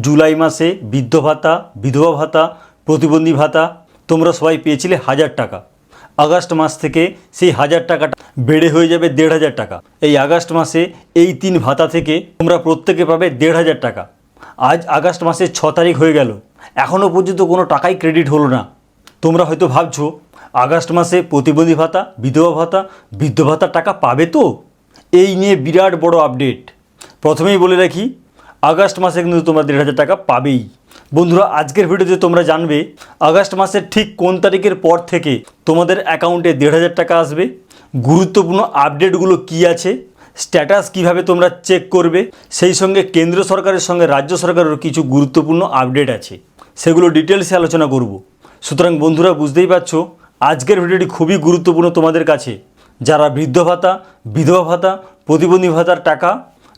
জুলাই মাসে বৃদ্ধ ভাতা, বিধবা ভাতা, প্রতিবন্ধী ভাতা তোমরা সবাই পেয়েছিলে 1000 টাকা। আগস্ট মাস থেকে সেই 1000 টাকাটা বেড়ে হয়ে যাবে 1500 টাকা। এই আগস্ট মাসে এই 3 ভাতা থেকে তোমরা প্রত্যেকে পাবে 1500 টাকা। আজ আগস্ট মাসের 6 তারিখ হয়ে গেল, এখনও পর্যন্ত কোনো টাকাই ক্রেডিট হলো না। তোমরা হয়তো ভাবছো আগস্ট মাসে প্রতিবন্ধী ভাতা, বিধবা ভাতা, বৃদ্ধ ভাতার টাকা পাবে তো? এই নিয়ে বিরাট বড় আপডেট। প্রথমেই বলে রাখি, আগস্ট মাসে কিন্তু তোমরা 1500 টাকা পাবেই। বন্ধুরা, আজকের ভিডিওতে তোমরা জানবে আগস্ট মাসের ঠিক কোন তারিখের পর থেকে তোমাদের অ্যাকাউন্টে 1500 টাকা আসবে, গুরুত্বপূর্ণ আপডেটগুলো কি আছে, স্ট্যাটাস কিভাবে তোমরা চেক করবে, সেই সঙ্গে কেন্দ্র সরকারের সঙ্গে রাজ্য সরকারেরও কিছু গুরুত্বপূর্ণ আপডেট আছে, সেগুলো ডিটেলসে আলোচনা করব। সুতরাং বন্ধুরা, বুঝতেই পারছো আজকের ভিডিওটি খুবই গুরুত্বপূর্ণ তোমাদের কাছে। যারা বৃদ্ধ ভাতা, বিধবা ভাতা, প্রতিবন্ধী ভাতার টাকা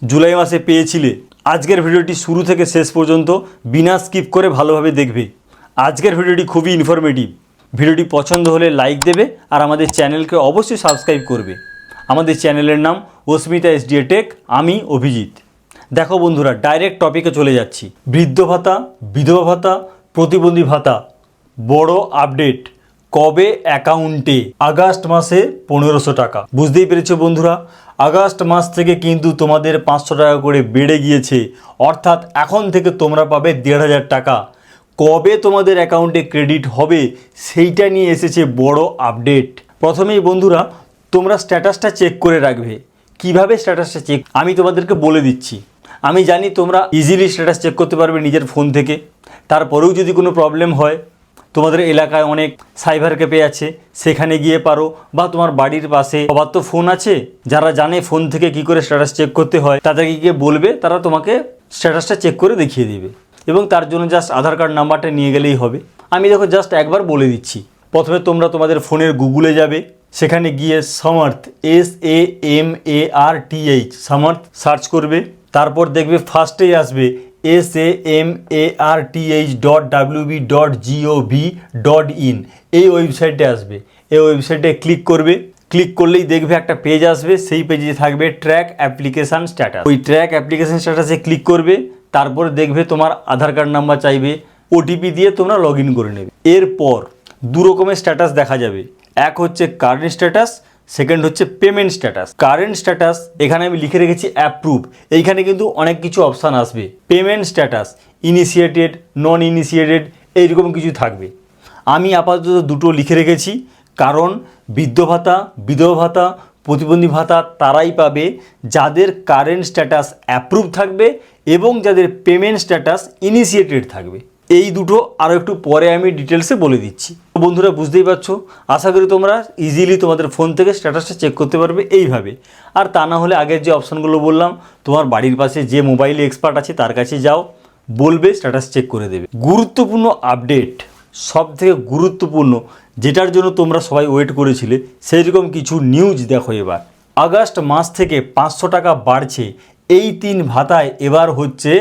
জুলাই মাসে পেয়েছিলে, আজকের ভিডিওটি শুরু থেকে শেষ পর্যন্ত বিনা স্কিপ করে ভালোভাবে দেখবে। আজকের ভিডিওটি খুবই ইনফরমেটিভ। ভিডিওটি পছন্দ হলে লাইক দেবে আর আমাদের চ্যানেলকে অবশ্যই সাবস্ক্রাইব করবে। আমাদের চ্যানেলের নাম অস্মিতা এসডিএ টেক, আমি অভিজিৎ। দেখো বন্ধুরা, ডাইরেক্ট টপিকে চলে যাচ্ছি। বৃদ্ধ ভাতা, বিধবা ভাতা, প্রতিবন্ধী ভাতা বড় আপডেট। কবে অ্যাকাউন্টে? আগস্ট মাসে 1500 টাকা। বুঝতেই পেরেছো বন্ধুরা, আগস্ট মাস থেকে কিন্তু তোমাদের 500 টাকা করে বেড়ে গিয়েছে, অর্থাৎ এখন থেকে তোমরা পাবে 1500 টাকা। কবে তোমাদের অ্যাকাউন্টে ক্রেডিট হবে সেইটা নিয়ে এসেছে বড় আপডেট। প্রথমেই বন্ধুরা, তোমরা স্ট্যাটাসটা চেক করে রাখবে। কিভাবে স্ট্যাটাসটা চেক আমি তোমাদেরকে বলে দিচ্ছি। আমি জানি তোমরা ইজিলি স্ট্যাটাস চেক করতে পারবে নিজের ফোন থেকে। তারপরেও যদি কোনো প্রবলেম হয়, তোমাদের এলাকায় অনেক সাইবার ক্যাফে আছে, সেখানে গিয়ে পারো, বা তোমার বাড়ির পাশে সবার তো ফোন আছে, যারা জানে ফোন থেকে কি করে স্ট্যাটাস চেক করতে হয় তাদেরকে গিয়ে বলবে, তারা তোমাকে স্ট্যাটাসটা চেক করে দেখিয়ে দেবে। এবং তার জন্য জাস্ট আধার কার্ড নাম্বারটা নিয়ে গেলেই হবে। আমি দেখো জাস্ট একবার বলে দিচ্ছি। প্রথমে তোমরা তোমাদের ফোনের গুগলে যাবে, সেখানে গিয়ে সামার্থ SAMARTH সামার্থ সার্চ করবে। তারপর দেখবে ফার্স্টেই আসবে SAMARTH.wb.gov.in, এই ওয়েবসাইটে আসবে। এই ওয়েবসাইটে ক্লিক করবে। ক্লিক করলেই দেখবে একটা পেজ আসবে, সেই পেজে থাকবে ট্র্যাক অ্যাপ্লিকেশান স্ট্যাটাস। ওই ট্র্যাক অ্যাপ্লিকেশান স্ট্যাটাসে ক্লিক করবে। তারপরে দেখবে তোমার আধার কার্ড নাম্বার চাইবে, OTP দিয়ে তোমরা লগ ইন করে নেবে। এরপর দু রকমের স্ট্যাটাস দেখা যাবে। এক হচ্ছে কারেন্ট স্ট্যাটাস, সেকেন্ড হচ্ছে পেমেন্ট স্ট্যাটাস। কারেন্ট স্ট্যাটাস এখানে আমি লিখে রেখেছি অ্যাপ্রুভ। এইখানে কিন্তু অনেক কিছু অপশান আসবে। পেমেন্ট স্ট্যাটাস ইনিশিয়েটেড, নন ইনিশিয়েটেড, এইরকম কিছু থাকবে। আমি আপাতত দুটো লিখে রেখেছি, কারণ বৃদ্ধ ভাতা, বিধবা ভাতা, প্রতিবন্ধী ভাতা তারাই পাবে যাদের কারেন্ট স্ট্যাটাস অ্যাপ্রুভ থাকবে এবং যাদের পেমেন্ট স্ট্যাটাস ইনিশিয়েটেড থাকবে। এই দুটো আরও একটু পরে আমি ডিটেলসে বলে দিচ্ছি। বন্ধুরা, বুঝতেই পারছো, আশা করি তোমরা ইজিলি তোমাদের ফোন থেকে স্ট্যাটাসটা চেক করতে পারবে এইভাবে। আর তা না হলে আগের যে অপশানগুলো বললাম, তোমার বাড়ির পাশে যে মোবাইলে এক্সপার্ট আছে তার কাছে যাও, বলবে স্ট্যাটাস চেক করে দেবে। গুরুত্বপূর্ণ আপডেট, সব থেকে গুরুত্বপূর্ণ, যেটার জন্য তোমরা সবাই ওয়েট করেছিলে, সেইরকম কিছু নিউজ দেখো। এবার আগস্ট মাস থেকে 500 টাকা বাড়ছে। এই 3 ভাতায় এবার হচ্ছে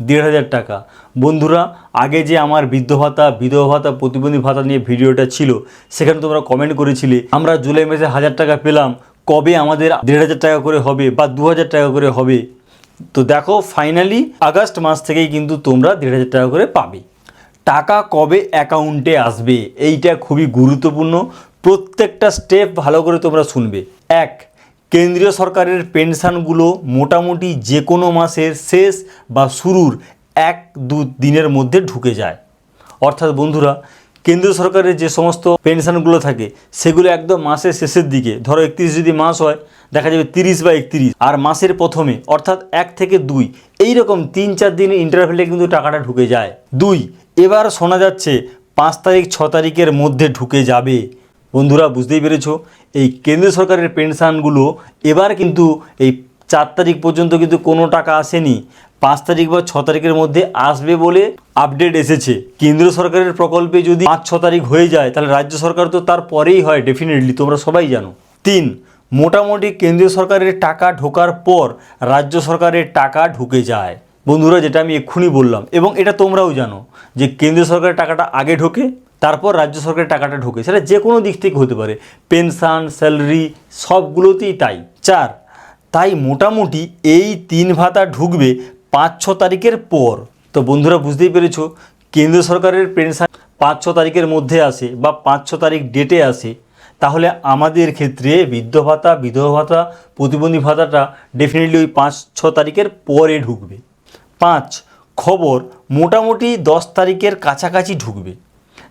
1500 টাকা। বন্ধুরা, আগে যে আমার বৃদ্ধ ভাতা, বিধবা ভাতা, প্রতিবন্ধী ভাতা নিয়ে ভিডিওটা ছিল, সেখানে তোমরা কমেন্ট করেছিলে আমরা জুলাই মাসে 1000 টাকা পেলাম, কবে আমাদের 1500 টাকা করে হবে বা 2000 টাকা করে হবে। তো দেখো, ফাইনালি আগস্ট মাস থেকেই কিন্তু তোমরা 1500 টাকা করে পাবে। টাকা কবে অ্যাকাউন্টে আসবে এইটা খুবই গুরুত্বপূর্ণ। প্রত্যেকটা স্টেপ ভালো করে তোমরা শুনবে। এক, কেন্দ্রীয় সরকারের পেনশনগুলো মোটামুটি যে কোনো মাসের শেষ বা শুরুর 1-2 দিনের মধ্যে ঢুকে যায়। অর্থাৎ বন্ধুরা, কেন্দ্রীয় সরকারের যে সমস্ত পেনশনগুলো থাকে সেগুলো একদম মাসের শেষের দিকে, ধরো 31 যদি মাস হয়, দেখা যাবে 30 বা 31, আর মাসের প্রথমে অর্থাৎ 1 থেকে 2, এইরকম 3-4 দিনের ইন্টারভ্যালে কিন্তু টাকাটা ঢুকে যায়। 2, এবার শোনা যাচ্ছে 5 তারিখ 6 তারিখের মধ্যে ঢুকে যাবে। বন্ধুরা, বুঝতেই পেরেছো, এই কেন্দ্র সরকারের পেনশনগুলো এবার কিন্তু এই 4 তারিখ পর্যন্ত কিন্তু কোনো টাকা আসেনি। 5 তারিখ বা 6 তারিখের মধ্যে আসবে বলে আপডেট এসেছে। কেন্দ্র সরকারের প্রকল্পে যদি 5-6 তারিখ হয়ে যায়, তাহলে রাজ্য সরকার তো তার পরেই হয় ডেফিনেটলি, তোমরা সবাই জানো। 3, মোটামুটি কেন্দ্রীয় সরকারের টাকা ঢোকার পর রাজ্য সরকারের টাকা ঢুকে যায়। বন্ধুরা, যেটা আমি এক্ষুনি বললাম, এবং এটা তোমরাও জানো যে কেন্দ্রীয় সরকারের টাকাটা আগে ঢোকে, তারপর রাজ্য সরকারের টাকাটা ঢোকে। সেটা যে কোনো দিক থেকে হতে পারে, পেনশন, স্যালারি, সবগুলোতেই তাই। 4, তাই মোটামুটি এই 3 ভাতা ঢুকবে 5-6 তারিখের পর। তো বন্ধুরা বুঝতেই পেরেছো, কেন্দ্র সরকারের পেনশন 5-6 তারিখের মধ্যে আসে বা 5-6 তারিখ ডেটে আসে, তাহলে আমাদের ক্ষেত্রে বৃদ্ধ ভাতা, বিধবা ভাতা, প্রতিবন্ধী ভাতাটা ডেফিনেটলি ওই 5-6 তারিখের পরে ঢুকবে। 5 খবর মোটামুটি 10 তারিখের কাছাকাছি ঢুকবে।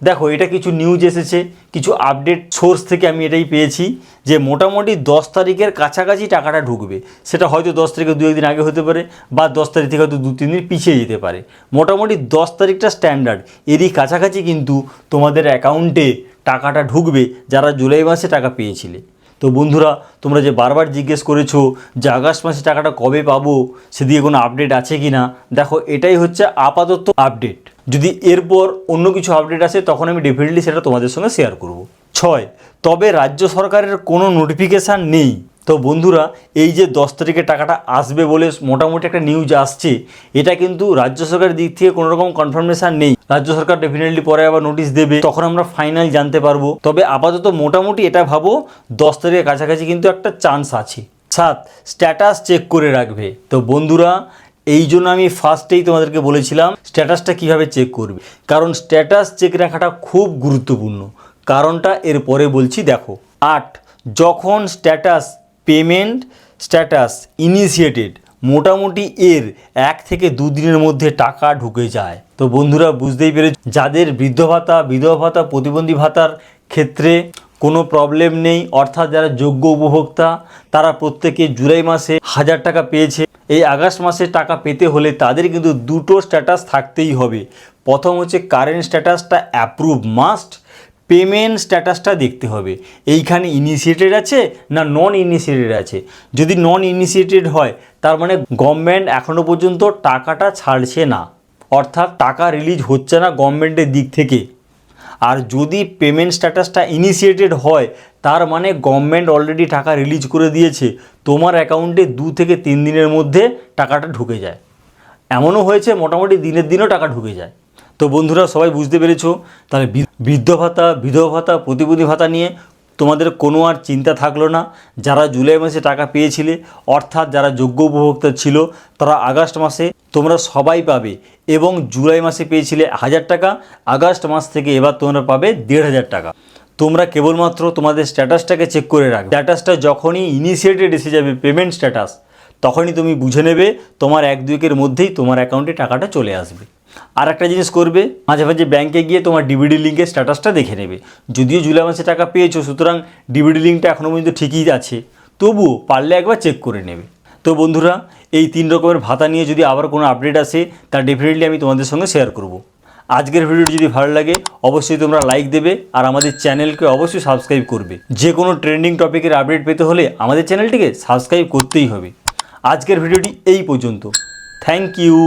দেখো, এটা কিছু নিউজ এসেছে, কিছু আপডেট সোর্স থেকে আমি এটাই পেয়েছি যে মোটামুটি 10 তারিখের কাছাকাছি টাকাটা ঢুকবে। সেটা হয়তো 10 তারিখে 2-1 দিন আগে হতে পারে, বা 10 তারিখ থেকে হয়তো 2-3 দিন পিছিয়ে যেতে পারে। মোটামুটি 10 তারিখটা স্ট্যান্ডার্ড, এরই কাছাকাছি কিন্তু তোমাদের অ্যাকাউন্টে টাকাটা ঢুকবে যারা জুলাই মাসে টাকা পেয়েছিলে। তো বন্ধুরা, তোমরা যে বারবার জিজ্ঞেস করেছো যে আগস্ট মাসে টাকাটা কবে পাবো, সেদিকে কোনো আপডেট আছে কি না, দেখো এটাই হচ্ছে আপাতত আপডেট। যদি এরপর অন্য কিছু আপডেট আসে তখন আমি ডেফিনেটলি সেটা তোমাদের সঙ্গে শেয়ার করব। 6 তবে রাজ্য সরকারের কোনো নোটিফিকেশান নেই। তো বন্ধুরা, এই যে 10 তারিখে টাকাটা আসবে বলে মোটামুটি একটা নিউজ আসছে, এটা কিন্তু রাজ্য সরকারের দিক থেকে কোনো রকম কনফার্মেশন নেই। রাজ্য সরকার ডেফিনেটলি পরে আবার নোটিশ দেবে, তখন আমরা ফাইনাল জানতে পারবো। তবে আপাতত মোটামুটি এটা ভাবো 10 তারিখের কাছাকাছি কিন্তু একটা চান্স আছে। 7 স্ট্যাটাস চেক করে রাখবে। তো বন্ধুরা, এই জন্য আমি ফার্স্টেই তোমাদেরকে বলেছিলাম স্ট্যাটাসটা কিভাবে চেক করবে, কারণ স্ট্যাটাস চেক রাখাটা খুব গুরুত্বপূর্ণ। কারণটা এরপরে বলছি। দেখো, 8 যখন স্ট্যাটাস পেমেন্ট স্ট্যাটাস ইনিশিয়েটেড, মোটামুটি এর 1 থেকে 2 দিনের মধ্যে টাকা ঢুকে যায়। তো বন্ধুরা বুঝতেই পেরেছ, যাদের বৃদ্ধ ভাতা, বিধবা ভাতা, প্রতিবন্ধী ভাতার ক্ষেত্রে কোনো প্রবলেম নেই, অর্থাৎ যারা যোগ্য উপভোক্তা, তারা প্রত্যেকে জুলাই মাসে 1000 টাকা পেয়েছে। এই আগস্ট মাসে টাকা পেতে হলে তাদের কিন্তু দুটো স্ট্যাটাস থাকতেই হবে। প্রথম হচ্ছে কারেন্ট স্ট্যাটাসটা অ্যাপ্রুভ মাস্ট, পেমেন্ট স্ট্যাটাসটা দেখতে হবে এইখানে ইনিশিয়েটেড আছে না নন ইনিশিয়েটেড আছে। যদি নন ইনিশিয়েটেড হয়, তার মানে গভর্নমেন্ট এখনও পর্যন্ত টাকাটা ছাড়ছে না, অর্থাৎ টাকা রিলিজ হচ্ছে না গভর্নমেন্টের দিক থেকে। আর যদি পেমেন্ট স্ট্যাটাসটা ইনিশিয়েটেড হয়, তার মানে গভর্নমেন্ট অলরেডি টাকা রিলিজ করে দিয়েছে, তোমার অ্যাকাউন্টে 2 থেকে 3 দিনের মধ্যে টাকাটা ঢুকে যায়। এমনও হয়েছে মোটামুটি দিনের দিনও টাকা ঢুকে যায়। তো বন্ধুরা, সবাই বুঝতে পেরেছো, তাহলে বৃদ্ধ ভাতা, বিধবা ভাতা, প্রতিবন্ধী ভাতা নিয়ে তোমাদের কোনো আর চিন্তা থাকলো না। যারা জুলাই মাসে টাকা পেয়েছিলে, অর্থাৎ যারা যোগ্য উপভোক্তা ছিল, তারা আগস্ট মাসে তোমরা সবাই পাবে। এবং জুলাই মাসে পেয়েছিলে 1000 টাকা, আগস্ট মাস থেকে এবার তোমরা পাবে 1500 টাকা। তোমরা কেবলমাত্র তোমাদের স্ট্যাটাসটাকে চেক করে রাখবে। স্ট্যাটাসটা যখনই ইনিশিয়েটেড এসে যাবে পেমেন্ট স্ট্যাটাস, তখনই তুমি বুঝে নেবে তোমার 1-2 উইকের মধ্যেই তোমার অ্যাকাউন্টে টাকাটা চলে আসবে। আর একটা জিনিস করবে, মাঝে মাঝে ব্যাংকে গিয়ে তোমার ডিবিডি লিঙ্কের স্ট্যাটাসটা দেখে নেবে। যদিও জুলাই মাসে টাকা পেয়েছো, সুতরাং ডিবিডি লিঙ্কটা এখনও পর্যন্ত ঠিকই আছে, তবুও পারলে একবার চেক করে নেবে। তো বন্ধুরা, এই 3 রকমের ভাতা নিয়ে যদি আবার কোনো আপডেট আসে, তা ডেফিনেটলি আমি তোমাদের সঙ্গে শেয়ার করব। আজকের ভিডিওটি যদি ভালো লাগে অবশ্যই তোমরা লাইক দেবে, আর আমাদের চ্যানেলকে অবশ্যই সাবস্ক্রাইব করবে। যে কোনো ট্রেন্ডিং টপিকের আপডেট পেতে হলে আমাদের চ্যানেলটিকে সাবস্ক্রাইব করতেই হবে। আজকের ভিডিওটি এই পর্যন্ত। Thank you.